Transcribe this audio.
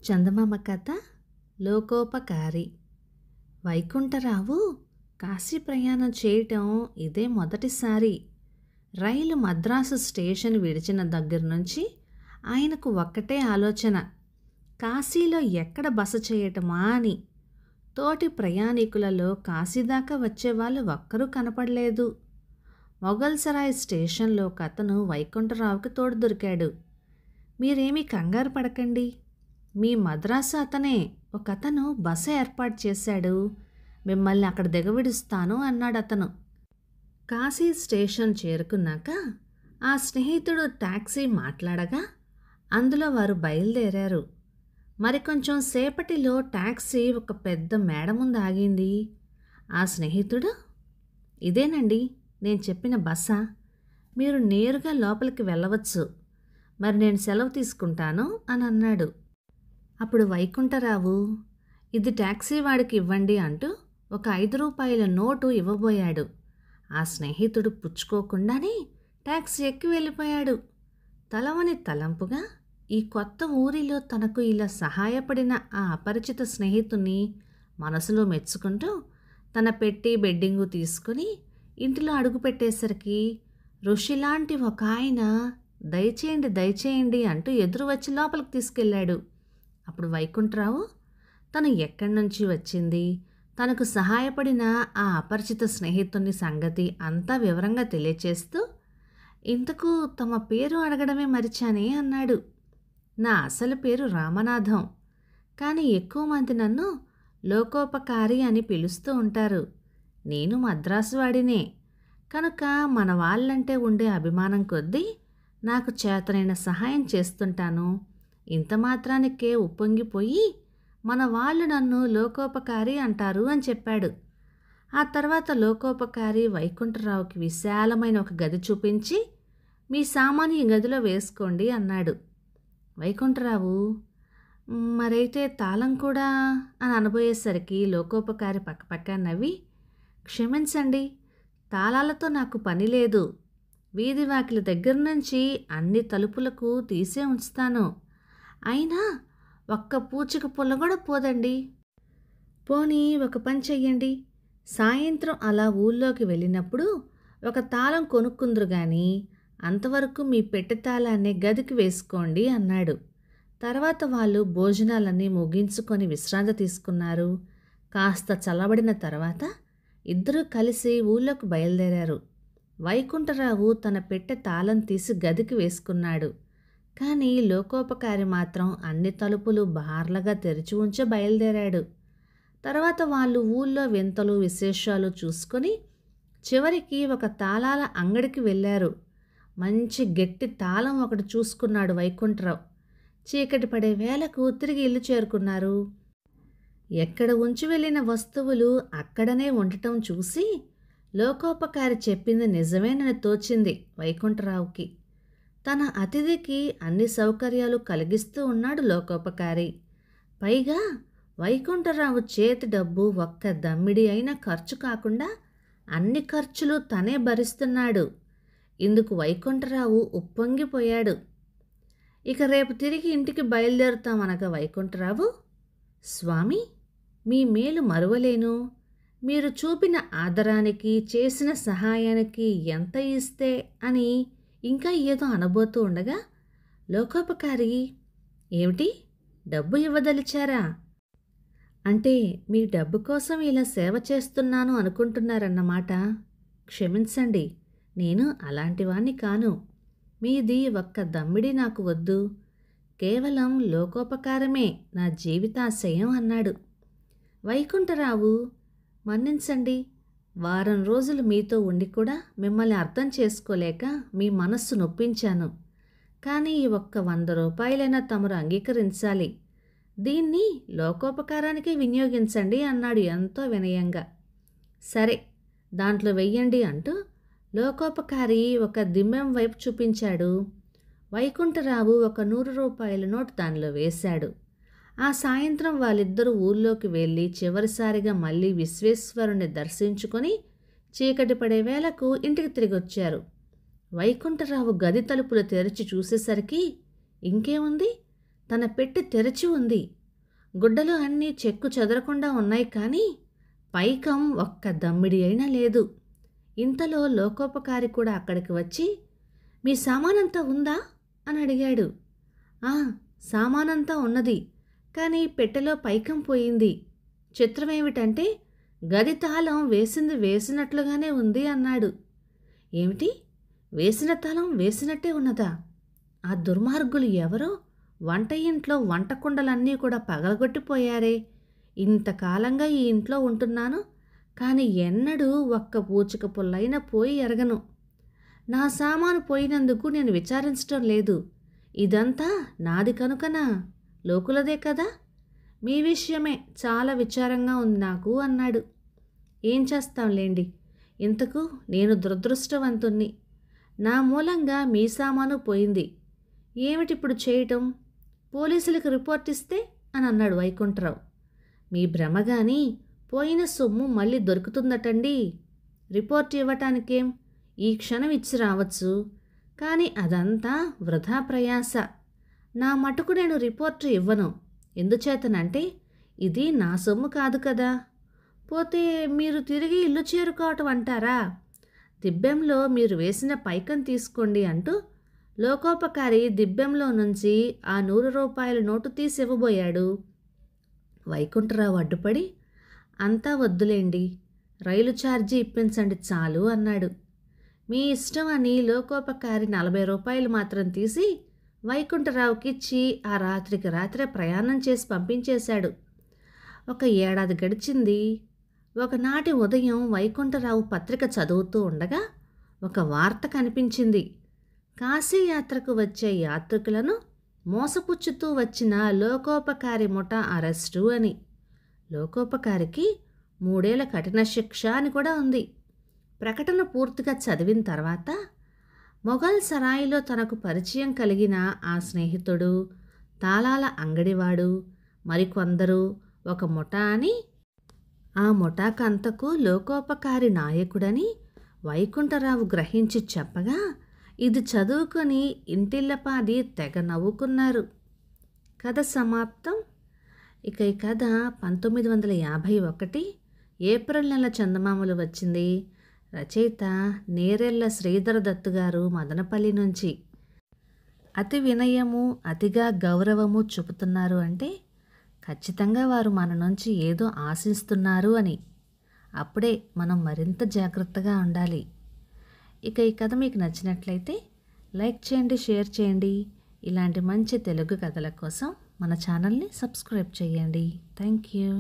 చందమామ కథ లోకోపకారి. వైకుంఠరావు కాశీ ప్రయాణం చేయటం ఇదే మొదటిసారి. రైలు మద్రాసు స్టేషన్ విడిచిన దగ్గర నుంచి ఆయనకు ఒక్కటే ఆలోచన, కాశీలో ఎక్కడ బస చేయటమా అని. తోటి ప్రయాణికులలో కాశీ దాకా వచ్చేవాళ్ళు ఒక్కరూ కనపడలేదు. మొగల్సరాయ్ స్టేషన్లో ఒక అతను వైకుంఠరావుకి తోడు దొరికాడు. మీరేమీ కంగారు పడకండి, మీ మద్రాసు అతనే ఒక అతను బస ఏర్పాటు చేశాడు, మిమ్మల్ని అక్కడ దిగవిడుస్తాను అన్నాడు అతను. కాశీ స్టేషన్ చేరుకున్నాక ఆ స్నేహితుడు టాక్సీ మాట్లాడగా అందులో వారు బయలుదేరారు. మరికొంచెం సేపటిలో టాక్సీ ఒక పెద్ద మేడ ముందు ఆగింది. ఆ స్నేహితుడు, ఇదేనండి నేను చెప్పిన బస, మీరు నేరుగా లోపలికి వెళ్ళవచ్చు, మరి నేను సెలవు తీసుకుంటాను అని అన్నాడు. అప్పుడు వైకుంఠరావు, ఇది టాక్సీ వాడికి ఇవ్వండి అంటూ ఒక 5 రూపాయల నోటు ఇవ్వబోయాడు. ఆ స్నేహితుడు పుచ్చుకోకుండానే టాక్సీ ఎక్కి వెళ్ళిపోయాడు. తలవని తలంపుగా ఈ కొత్త ఊరిలో తనకు ఇలా సహాయపడిన ఆ అపరిచిత స్నేహితుణ్ణి మనసులో మెచ్చుకుంటూ తన పెట్టి బెడ్డింగు తీసుకుని ఇంటిలో అడుగుపెట్టేసరికి ఋషిలాంటి ఒక ఆయన దయచేయండి దయచేయండి అంటూ ఎదురు వచ్చి లోపలికి తీసుకెళ్ళాడు. అప్పుడు వైకుంఠరావు తను ఎక్కడి నుంచి వచ్చింది, తనకు సహాయపడిన ఆ అపరిచిత స్నేహితుని సంగతి అంతా వివరంగా తెలియచేస్తూ, ఇంతకు తమ పేరు అడగడమే మరిచానే అన్నాడు. నా అసలు పేరు రామనాథం, కానీ ఎక్కువ మంది నన్ను లోకోపకారి అని పిలుస్తూ ఉంటారు. నేను మద్రాసు వాడినే కనుక మన వాళ్ళంటే ఉండే అభిమానం కొద్దీ నాకు చేతనైన సహాయం చేస్తుంటాను. ఇంత మాత్రానికే ఉప్పొంగిపోయి మన వాళ్ళు నన్ను లోకోపకారి అంటారు అని చెప్పాడు. ఆ తర్వాత లోకోపకారి వైకుంఠరావుకి విశాలమైన ఒక గది చూపించి, మీ సామాను ఈ గదిలో వేసుకోండి అన్నాడు. వైకుంఠరావు, మరైతే తాళం కూడా అని అనబోయేసరికి లోకోపకారి పక్కపక్క నవ్వి, క్షమించండి, తాళాలతో నాకు పని లేదు, వీధి వాకిలి దగ్గర నుంచి అన్ని తలుపులకు తీసే ఉంచుతాను, అయినా ఒక్క పూచిక పుల్ల కూడా పోదండి. పోనీ ఒక పని చెయ్యండి, సాయంత్రం అలా ఊళ్ళోకి వెళ్ళినప్పుడు ఒక తాళం కొనుక్కుందరు కానీ అంతవరకు మీ పెట్టె తాళాన్ని గదికి వేసుకోండి అన్నాడు. తర్వాత వాళ్ళు భోజనాలన్నీ ముగించుకొని విశ్రాంతి తీసుకున్నారు. కాస్త చల్లబడిన తర్వాత ఇద్దరూ కలిసి ఊళ్ళోకి బయలుదేరారు. వైకుంఠరావు తన పెట్టె తాళం తీసి గదికి వేసుకున్నాడు. కానీ లోకోపకారి మాత్రం అన్ని తలుపులు బార్లగా తెరిచి ఉంచి బయలుదేరాడు. తర్వాత వాళ్ళు ఊళ్ళో వింతలు విశేషాలు చూసుకొని చివరికి ఒక తాళాల అంగడికి వెళ్ళారు. మంచి గట్టి తాళం ఒకటి చూసుకున్నాడు వైకుంఠరావు. చీకటి పడే వేళకు తిరిగి ఇల్లు చేరుకున్నారు. ఎక్కడ ఉంచి వెళ్ళిన వస్తువులు అక్కడనే ఉండటం చూసి లోకోపకారి చెప్పింది నిజమేనని తోచింది వైకుంఠరావుకి. తన అతిథికి అన్ని సౌకర్యాలు కలిగిస్తూ ఉన్నాడు లోకోపకారి. పైగా వైకుంఠరావు చేతి డబ్బు ఒక్క దమ్మిడి అయినా ఖర్చు కాకుండా అన్ని ఖర్చులు తనే భరిస్తున్నాడు. ఇందుకు వైకుంఠరావు ఉప్పొంగిపోయాడు. ఇక రేపు తిరిగి ఇంటికి బయలుదేరుతామనగా వైకుంఠరావు, స్వామి, మీ మేలు మరువలేను, మీరు చూపిన ఆదరానికి చేసిన సహాయానికి ఎంత ఇస్తే అని ఇంకా ఏదో అనబోతూ ఉండగా లోకోపకారి, ఏమిటి డబ్బు ఇవ్వదలిచారా? అంటే మీ డబ్బు కోసం ఇలా సేవ చేస్తున్నాను అనుకుంటున్నారన్నమాట. క్షమించండి, నేను అలాంటివాణ్ణి కాను. మీది ఒక్క దమ్మిడి నాకు వద్దు, కేవలం లోకోపకారమే నా జీవితాశయం అన్నాడు. వైకుంఠరావు, మన్నించండి, వారం రోజులు మీతో ఉండి కూడా మిమ్మల్ని అర్థం చేసుకోలేక మీ మనస్సు నొప్పించాను. కానీ ఈ ఒక్క 100 రూపాయలైనా తమరు అంగీకరించాలి, దీన్ని లోకోపకారానికి వినియోగించండి అన్నాడు ఎంతో వినయంగా. సరే, దాంట్లో వెయ్యండి అంటూ లోకోపకారి ఒక దిమ్మెం వైపు చూపించాడు. వైకుంఠరావు ఒక 100 రూపాయల నోటు దానిలో వేశాడు. ఆ సాయంత్రం వాళ్ళిద్దరూ ఊళ్ళోకి వెళ్ళి చివరిసారిగా మళ్ళీ విశ్వేశ్వరుణ్ణి దర్శించుకొని చీకటి పడే వేళకు ఇంటికి తిరిగొచ్చారు. వైకుంఠరావు గది తలుపులు తెరిచి చూసేసరికి ఇంకేముంది, తన పెట్టె తెరచి ఉంది. గుడ్డలు అన్నీ చెక్కు చెదరకుండా ఉన్నాయి, కానీ పైకం ఒక్క దమ్మిడి అయినా లేదు. ఇంతలో లోకోపకారి కూడా అక్కడికి వచ్చి, మీ సామానంతా ఉందా అని అడిగాడు. ఆ, సామానంతా ఉన్నది, కానీ పెట్టెలో పైకం పోయింది. చిత్రమేమిటంటే గది తాళం వేసింది వేసినట్లుగానే ఉంది అన్నాడు. ఏమిటి, వేసిన తాళం వేసినట్టే ఉన్నదా? ఆ దుర్మార్గులు ఎవరో వంట ఇంట్లో వంటకుండలన్నీ కూడా పగలగొట్టిపోయారే. ఇంతకాలంగా ఈ ఇంట్లో ఉంటున్నాను, కానీ ఎన్నడూ ఒక్క పూచిక పుల్లైనా పోయి ఎరగను. నా సామాను పోయినందుకు నేను విచారించటం లేదు. ఇదంతా నాది కనుకనా? లోకులదే కదా. మీ విషయమే చాలా విచారంగా ఉంది నాకు అన్నాడు. ఏం చేస్తాంలేండి, ఇంతకు నేను దురదృష్టవంతుణ్ణి. నా మూలంగా మీ సామాను పోయింది. ఏమిటిప్పుడు చేయటం? పోలీసులకు రిపోర్ట్ ఇస్తే అని అన్నాడు వైకుంఠరావు. మీ భ్రమగాని పోయిన సొమ్ము మళ్ళీ దొరుకుతుందటండి. రిపోర్ట్ ఇవ్వటానికేం, ఈ క్షణం ఇచ్చి రావచ్చు, కానీ అదంతా వృధా ప్రయాస. నా మటుకు నేను రిపోర్టు ఇవ్వను. ఎందుచేతనంటే ఇది నా సొమ్ము కాదు కదా. పోతే మీరు తిరిగి ఇల్లు చేరుకోవటం అంటారా? దిబ్బెంలో మీరు వేసిన పైకం తీసుకోండి అంటూ లోకోపకారి దిబ్బెంలో నుంచి ఆ 100 రూపాయల నోటు తీసి ఇవ్వబోయాడు. వైకుంఠరావు అడ్డుపడి, అంతా వద్దులేండి, రైలు ఛార్జీ ఇప్పించండి చాలు అన్నాడు. మీ ఇష్టం అని లోకోపకారి 40 రూపాయలు మాత్రం తీసి వైకుంఠరావుకిచ్చి ఆ రాత్రికి రాత్రే ప్రయాణం చేసి పంపించేశాడు. ఒక ఏడాది గడిచింది. ఒకనాటి ఉదయం వైకుంఠరావు పత్రిక చదువుతూ ఉండగా ఒక వార్త కనిపించింది. కాశీయాత్రకు వచ్చే యాత్రికులను మోసపుచ్చుతూ వచ్చిన లోకోపకారి ముఠా అరెస్టు అని. లోకోపకారికి 3 ఏళ్ల కఠిన శిక్ష అని కూడా ఉంది. ప్రకటన పూర్తిగా చదివిన తర్వాత మొఘల్ సరాయిలో తనకు పరిచయం కలిగిన ఆ స్నేహితుడు, తాళాల అంగడివాడు, మరికొందరు ఒక ముఠా అని, ఆ ముఠాకంతకు లోకోపకారి నాయకుడని వైకుంఠరావు గ్రహించి చెప్పగా ఇది చదువుకొని ఇంటిల్లపాది తెగ నవ్వుకున్నారు. కథ సమాప్తం. ఇక ఈ కథ 1951 ఏప్రిల్ నెల చందమామలు వచ్చింది. రచయిత నేరెళ్ల శ్రీధర దత్తు గారు మదనపల్లి నుంచి. అతి వినయము, అతిగా గౌరవము చూపుతున్నారు అంటే ఖచ్చితంగా వారు మన నుంచి ఏదో ఆశిస్తున్నారు అని. అప్పుడే మనం మరింత జాగ్రత్తగా ఉండాలి. ఇక ఈ కథ మీకు నచ్చినట్లయితే లైక్ చేయండి, షేర్ చేయండి. ఇలాంటి మంచి తెలుగు కథల కోసం మన ఛానల్ని సబ్స్క్రైబ్ చేయండి. Thank you.